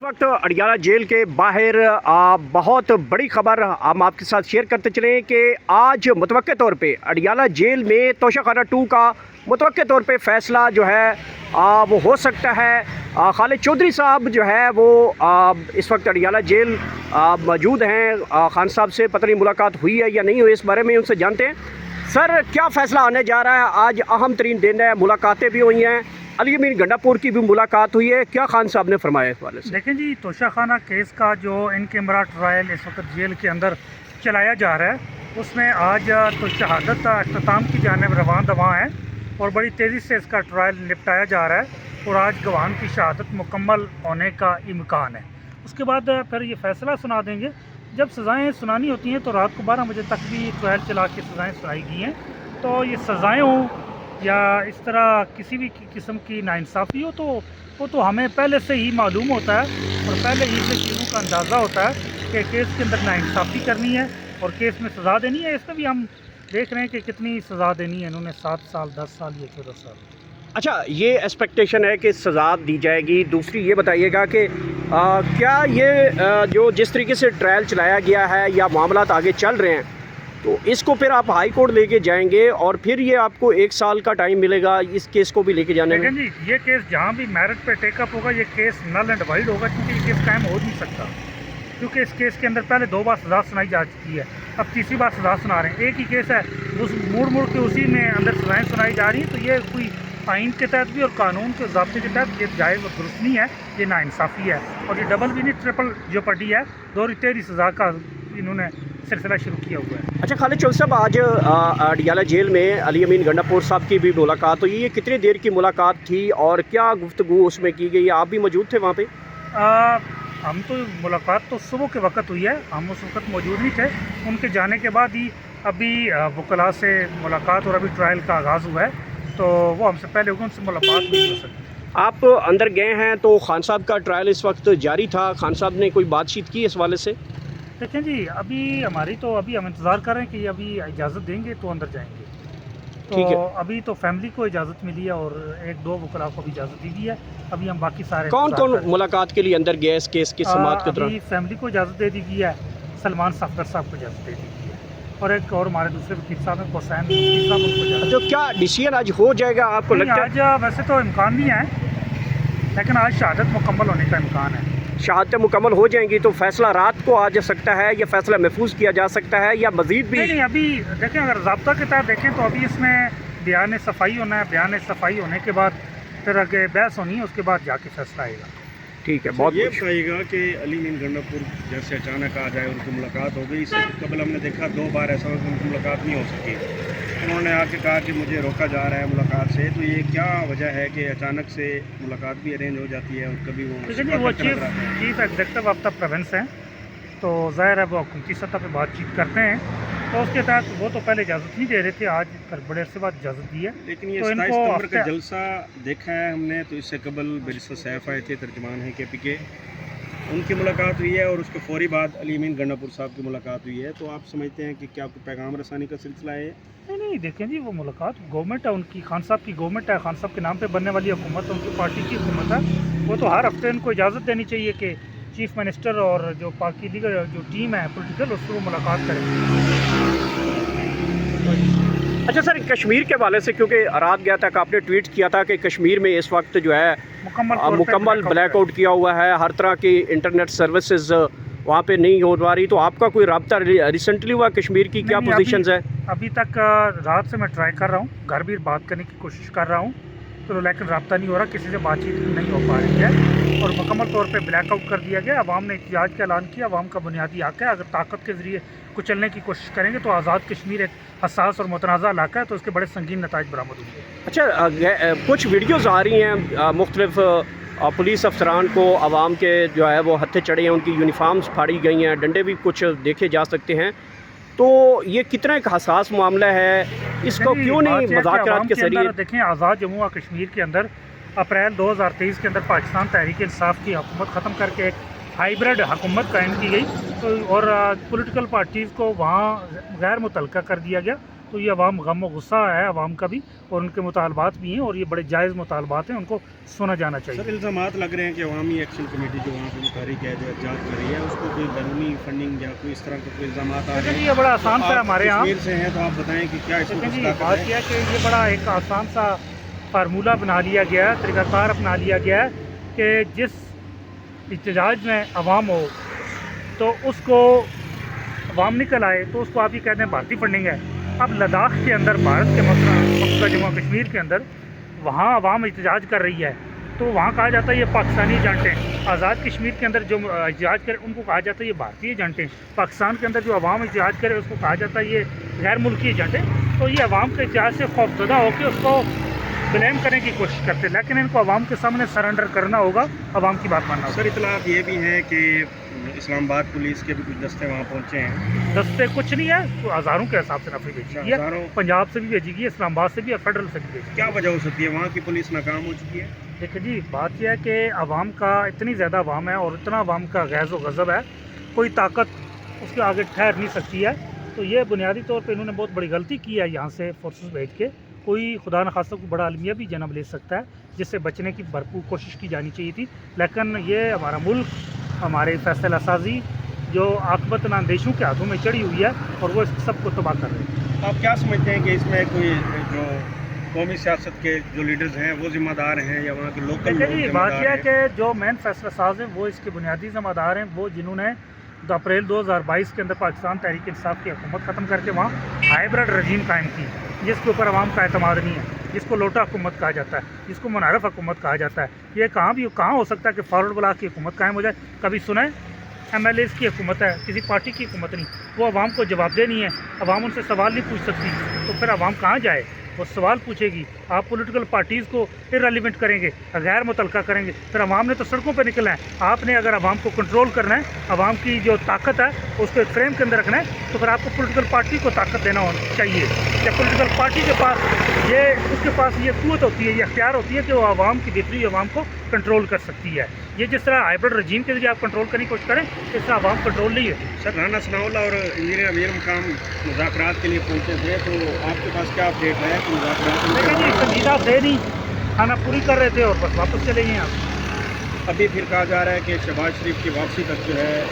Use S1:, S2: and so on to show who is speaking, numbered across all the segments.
S1: वक्त अडियाला जेल के बाहर बहुत बड़ी खबर हम आपके साथ शेयर करते चलें कि आज मुतवक्के तौर पे अडियाला जेल में तोशाखाना 2 का मुतवक्के तौर पे फ़ैसला जो है वो हो सकता है। खालिद चौधरी साहब जो है वो इस वक्त अडियाला जेल मौजूद हैं। खान साहब से पता नहीं मुलाकात हुई है या नहीं हुई, इस बारे में उनसे जानते हैं। सर, क्या फ़ैसला आने जा रहा है? आज अहम तरीन दिन है, मुलाकातें भी हुई हैं, अली अमीन गंडापुर की भी मुलाकात हुई है, क्या खान साहब ने फरमाया इस वाले से?
S2: देखें जी, तोशाखाना केस का जो इन कैमरा ट्रायल इस वक्त जेल के अंदर चलाया जा रहा है, उसमें आज तो शहादत अख्ताम की जानिब रवान दवा है और बड़ी तेज़ी से इसका ट्रायल निपटाया जा रहा है और आज गवाह की शहादत मुकम्मल होने का इम्कान है। उसके बाद फिर ये फ़ैसला सुना देंगे। जब सज़ाएँ सुनानी होती हैं तो रात को 12 बजे तक भी ट्रायल चला के सज़ाएँ सुनाई गई हैं। तो ये सज़ाएँ हों या इस तरह किसी भी किस्म की नाइंसाफ़ी हो, तो वो तो हमें पहले से ही मालूम होता है और पहले ही से चीज़ों का अंदाज़ा होता है कि केस के अंदर नाइंसाफ़ी करनी है और केस में सज़ा देनी है। इसमें भी हम देख रहे हैं कि कितनी सज़ा देनी है इन्होंने, 7 साल, 10 साल या 14 साल।
S1: अच्छा, ये एक्सपेक्टेशन है कि सज़ा दी जाएगी। दूसरी ये बताइएगा कि क्या ये जो जिस तरीके से ट्रायल चलाया गया है या मामलात आगे चल रहे हैं, तो इसको फिर आप हाई कोर्ट लेके जाएंगे और फिर ये आपको 1 साल का टाइम मिलेगा इस केस को भी लेके जाने में?
S2: लेकिन जी, ये केस जहाँ भी मेरिट पे टेकअप होगा, ये केस नल एंड वाइड होगा, क्योंकि ये केस कायम हो नहीं सकता, क्योंकि इस केस के अंदर पहले 2 बार सज़ा सुनाई जा चुकी है, अब तीसरी बार सज़ा सुना रहे हैं। एक ही केस है, उस मुड़ के उसी में अंदर सज़ाएँ सुनाई जा रही हैं। तो ये कोई आइन के तहत भी और कानून के ज़ाब्ते के तहत ये जायज़ और दुरुस्त नहीं है, ये नाइंसाफ़ी है और ये डबल भी नहीं, ट्रिपल जेओपर्डी है। 2 सज़ा का इन्होंने सिलसिला शुरू किया हुआ है।
S1: अच्छा खालिद चौधरी साहब, आज अडियाला जेल में अली अमीन गंडापुर साहब की भी मुलाकात हुई। ये कितनी देर की मुलाकात थी और क्या गुफ्तगू उसमें की गई? आप भी मौजूद थे वहाँ पे?
S2: हम तो मुलाकात तो सुबह के वक्त हुई है, हम उस वक्त मौजूद नहीं थे। उनके जाने के बाद ही अभी वकला से मुलाकात और अभी ट्रायल का आगाज़ हुआ है, तो वो हमसे पहले उनसे मुलाकात नहीं हो सकी।
S1: आप अंदर गए हैं तो खान साहब का ट्रायल इस वक्त जारी था, खान साहब ने कोई बातचीत की इस वाले से?
S2: देखें जी, अभी हम इंतज़ार कर रहे हैं कि अभी इजाज़त देंगे तो अंदर जाएंगे।
S1: ठीक
S2: तो
S1: है।
S2: अभी तो फैमिली को इजाज़त मिली है और 1-2 वकला को भी इजाज़त दी गई है। अभी हम बाकी सारे
S1: कौन
S2: इंतज़ार कर
S1: कौन
S2: रहे हैं।
S1: मुलाकात के लिए अंदर गया इस केस की समाअत के
S2: अभी
S1: दौरान?
S2: फैमिली को इजाज़त दे दी गई है, सलमान सफदर साहब को इजाज़त दे दी गई है और एक और हमारे दूसरे वकील साहब हैं, हुसैन वकील साहब, उनको इजाज़त।
S1: तो क्या डिसीजन आज हो जाएगा आपको
S2: नहीं,
S1: लगता है?
S2: आज वैसे तो इम्कान नहीं है, लेकिन आज शहादत मुकम्मल होने का इम्कान है।
S1: शहादतें मुकम्मल हो जाएंगी तो फैसला रात को आ जा सकता है या फैसला महफूज किया जा सकता है या मजीद भी?
S2: नहीं, अभी देखें, अगर ज़ाब्ता के तहत देखें तो अभी इसमें बयान सफाई होना है। बयान सफाई होने के बाद फिर आगे बहस होनी है, उसके बाद जाके फैसला आएगा।
S1: ठीक है, बहुत
S3: ये
S1: कुछ।
S3: बताइएगा कि अली अमीन गंडापुर जैसे अचानक आ जाए, उनकी मुलाकात हो गई। इससे कबल हमने देखा 2 बार ऐसा हो कि उनकी मुलाकात नहीं हो सकी। उन्होंने आके कहा कि मुझे रोका जा रहा है मुलाकात से, तो ये क्या वजह है कि अचानक से मुलाकात भी अरेंज हो जाती है और कभी
S2: वो chief executive of the province हैं, तो ज़ाहिर है वो हुकूमती सतह पे बातचीत करते हैं, तो उसके तहत वो तो पहले इजाज़त नहीं दे रहे थे, आज फिर बड़े अरसे बाद इजाज़त दी है।
S3: लेकिन ये
S2: तो
S3: 27
S2: इनको
S3: सितंबर का जलसा देखा है हमने, तो इससे कबल बैरिस्टर सैफ आए थे, तर्जुमान है KP के, उनकी मुलाकात हुई है और उसके फौरी बाद अली अमीन गंडापुर साहब की मुलाकात हुई है। तो आप समझते हैं कि क्या कोई पैगाम रसानी का सिलसिला है?
S2: नहीं, देखें जी, वो मुलाकात गवर्नमेंट है उनकी, खान साहब की गवर्नमेंट है, खान साहब के नाम पे बनने वाली हुकूमत है, उनकी पार्टी की हुकूमत है। वो तो हर हफ्ते इनको इजाज़त देनी चाहिए कि चीफ मिनिस्टर और जो बाकी लीगल जो टीम है पॉलिटिकल, उससे वो मुलाकात करें।
S1: अच्छा सर, कश्मीर के हवाले से, क्योंकि रात गया तक आपने ट्वीट किया था कि कश्मीर में इस वक्त जो है मुकम्मल ब्लैकआउट किया हुआ है, हर तरह की इंटरनेट सर्विसेज वहाँ पे नहीं हो पा रही, तो आपका कोई रब्ता रिसेंटली हुआ कश्मीर की? क्या पोजीशंस है?
S2: अभी तक रात से मैं ट्राई कर रहा हूँ, घर भी बात करने की कोशिश कर रहा हूँ, तो लेकिन रब्ता नहीं हो रहा, किसी से बातचीत नहीं हो पा रही है और मुकम्मल तौर पे ब्लैकआउट कर दिया गया। अवाम ने एहतजाज का ऐलान किया, अवाम का बुनियादी हक़ है, अगर ताकत के ज़रिए कुचलने की कोशिश करेंगे तो आज़ाद कश्मीर एक हसास और मुतनाज़ा इलाका है, तो उसके बड़े संगीन नताइज बरामद होंगे।
S1: अच्छा, कुछ वीडियोज़ आ रही हैं मुख्तलिफ पुलिस अफसरान को आवाम के जो है वो हत्थे चढ़े हैं, उनकी यूनिफॉर्म्स फाड़ी गई हैं, डंडे भी कुछ देखे जा सकते हैं, तो ये कितना एक हसास मामला है, इसको क्यों नहीं मुज़ाकरात के ज़रिए?
S2: देखें, आज़ाद जम्मू और कश्मीर के अंदर अप्रैल 2023 के अंदर पाकिस्तान तहरीक इंसाफ की हुकूमत ख़त्म करके एक हाइब्रिड हुकूमत कायम की गई, तो और पॉलिटिकल पार्टीज़ को वहाँ गैर मुतल्लका कर दिया गया تو یہ عوام غم و غصہ ہے عوام کا بھی، اور ان کے مطالبات بھی ہیں، اور یہ بڑے جائز مطالبات ہیں، ان کو سنا جانا
S3: سر
S2: چاہیے۔
S3: الزامات لگ رہے ہیں کہ عوامی ایکشن کمیٹی جو وہاں پہ متحرک ہے جو احتجاج کر رہی ہے اس کو کوئی بیرونی فنڈنگ یا کوئی اس طرح کے کوئی الزامات آ رہے
S2: لیکن
S3: ہیں؟
S2: یہ بڑا آسان سا ہے ہمارے یہاں۔
S3: کشمیر سے ہیں تو آپ بتائیں کہ کیا اس
S2: لیکن
S3: کو
S2: جی
S3: طاقت
S2: بات
S3: ہے؟
S2: یہ ہے کہ یہ بڑا ایک آسان سا فارمولہ بنا لیا گیا ہے، طریقہ کار اپنا لیا گیا ہے کہ جس احتجاج میں عوام ہو تو اس کو عوام نکل آئے تو اس کو آپ یہ کہتے ہیں بھارتی فنڈنگ ہے۔ اب لداخ کے اندر بھارت کے مقبوضہ جموں کشمیر کے اندر وہاں عوام احتجاج کر رہی ہے تو وہاں کہا جاتا ہے یہ پاکستانی ایجنٹ ہیں۔ آزاد کشمیر کے اندر جو احتجاج کرے ان کو کہا جاتا ہے یہ بھارتی ایجنٹ ہیں۔ پاکستان کے اندر جو عوام احتجاج کرے اس کو کہا جاتا ہے یہ غیر ملکی ایجنٹ ہے۔ تو یہ عوام کے احتجاج سے خوفزدہ ہو کے اس کو بلیم کرنے کی کوشش کرتے ہیں، لیکن ان کو عوام کے سامنے سرنڈر کرنا ہوگا، عوام کی بات ماننا ہوگا۔
S3: سر اطلاعات یہ بھی ہیں کہ اسلام آباد پولیس کے بھی کچھ دستے وہاں پہنچے ہیں۔
S2: دستے کچھ نہیں ہے، تو ہزاروں کے حساب سے نفری بھیجی گئی ہے،
S3: ہزاروں؟
S2: پنجاب سے بھی بھیجی گئی ہے، اسلام آباد سے بھی اور فیڈرل سے بھی بھیجی گئی
S3: کیا وجہ ہو سکتی ہے وہاں کی پولیس ناکام ہو چکی ہے؟
S2: ہے۔ دیکھیں جی بات یہ ہے کہ عوام کا اتنی زیادہ عوام ہے اور اتنا عوام کا غیظ و غضب ہے، کوئی طاقت اس کے آگے ٹھہر نہیں سکتی ہے۔ تو یہ بنیادی طور پہ انہوں نے بہت بڑی غلطی کی ہے یہاں سے فورسز بھیج کے۔ کوئی خدا نخواستہ کو بڑا المیہ بھی جنم لے سکتا ہے جس سے بچنے کی بھرپور کوشش کی جانی چاہیے تھی، لیکن یہ ہمارا ملک، ہمارے فیصلہ سازی جو عاقبت اندیشوں کے ہاتھوں میں چڑھی ہوئی ہے اور وہ اس سب کو تباہ کر رہے ہیں۔
S3: آپ کیا سمجھتے ہیں کہ اس میں کوئی جو قومی سیاست کے جو لیڈرز ہیں وہ ذمہ دار ہیں یا وہاں کے لوکل لوگ
S2: دیکھیں جی
S3: ذمہ
S2: بات
S3: دار
S2: یہ ہے
S3: ہیں؟
S2: کہ جو مین فیصلہ ساز ہیں وہ اس کے بنیادی ذمہ دار ہیں، وہ جنہوں نے اپریل 2022 کے اندر پاکستان تحریک انصاف کی حکومت ختم کر کے وہاں ہائیبرڈ رجیم قائم کی، جس کے اوپر عوام کا اعتماد نہیں ہے، جس کو لوٹا حکومت کہا جاتا ہے، جس کو منحرف حکومت کہا جاتا ہے۔ یہ کہاں ہو سکتا ہے کہ فارورڈ بلاک کی حکومت قائم ہو جائے؟ کبھی سنیں ایم ایل ایز کی حکومت ہے، کسی پارٹی کی حکومت نہیں، وہ عوام کو جواب دہ نہیں ہے، عوام ان سے سوال نہیں پوچھ سکتی، تو پھر عوام کہاں جائے؟ وہ سوال پوچھے گی، آپ پولیٹیکل پارٹیز کو ارریلیونٹ کریں گے، غیر متعلقہ کریں گے، پھر عوام نے تو سڑکوں پہ نکلنا ہے۔ آپ نے اگر عوام کو کنٹرول کرنا ہے، عوام کی جو طاقت ہے اس کو ایک فریم کے اندر رکھنا ہے، تو پھر آپ کو پولیٹیکل پارٹی کو طاقت دینا چاہیے۔ یا پولیٹیکل پارٹی کے پاس اس کے پاس یہ قوت ہوتی ہے، یہ اختیار ہوتی ہے کہ وہ عوام کی بہتری عوام کو کنٹرول کر سکتی ہے۔ یہ جس طرح ہائیبرڈ رجیم کے ذریعے آپ کنٹرول کرنے کی کوشش کریں، اس طرح عوام کنٹرول نہیں ہے۔
S3: سر رانا ثناء اللہ اور انجینئر امیر مقام مذاکرات کے لیے پہنچے تھے، تو آپ کے پاس کیا اپڈیٹ ہے کہ مذاکرات
S2: لیکن جی سنجیدہ تھے نہیں، کھانا پوری کر رہے تھے اور بس واپس چلے گئے آپ۔
S3: ابھی پھر کہا جا رہا ہے کہ شہباز شریف کی واپسی تک جو ہے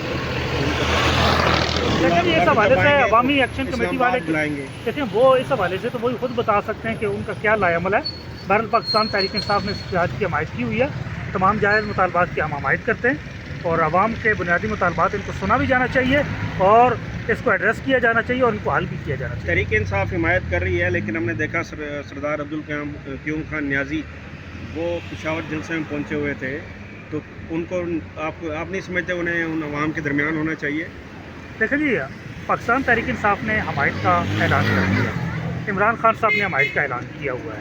S2: لیکن اس حوالے سے عوامی ایکشن کمیٹی والے
S3: بلائیں گے؟
S2: کہتے ہیں وہ اس حوالے سے تو وہی خود بتا سکتے ہیں کہ ان کا کیا لائے عمل ہے۔ بہرحال پاکستان تحریک انصاف نے اس احتجاج کی حمایت کی ہوئی ہے، تمام جائز مطالبات کی ہم حمایت کرتے ہیں اور عوام کے بنیادی مطالبات ان کو سنا بھی جانا چاہیے اور اس کو ایڈریس کیا جانا چاہیے اور ان کو حل بھی کیا جانا چاہیے۔
S3: تحریک انصاف حمایت کر رہی ہے، لیکن ہم نے دیکھا سردار عبدالقیوم خان نیازی وہ پشاور جلسے میں پہنچے ہوئے تھے، تو ان کو آپ نہیں سمجھتے انہیں ان عوام کے درمیان ہونا چاہیے؟
S2: دیکھیں جی پاکستان تحریک انصاف نے حمایت کا اعلان کر دیا، عمران خان صاحب نے حمایت کا اعلان کیا ہوا ہے،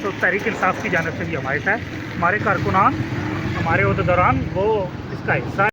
S2: تو تحریک انصاف کی جانب سے بھی حمایت ہے۔ ہمارے کارکنان، ہمارے عہدیداران وہ اس کا حصہ ہیں۔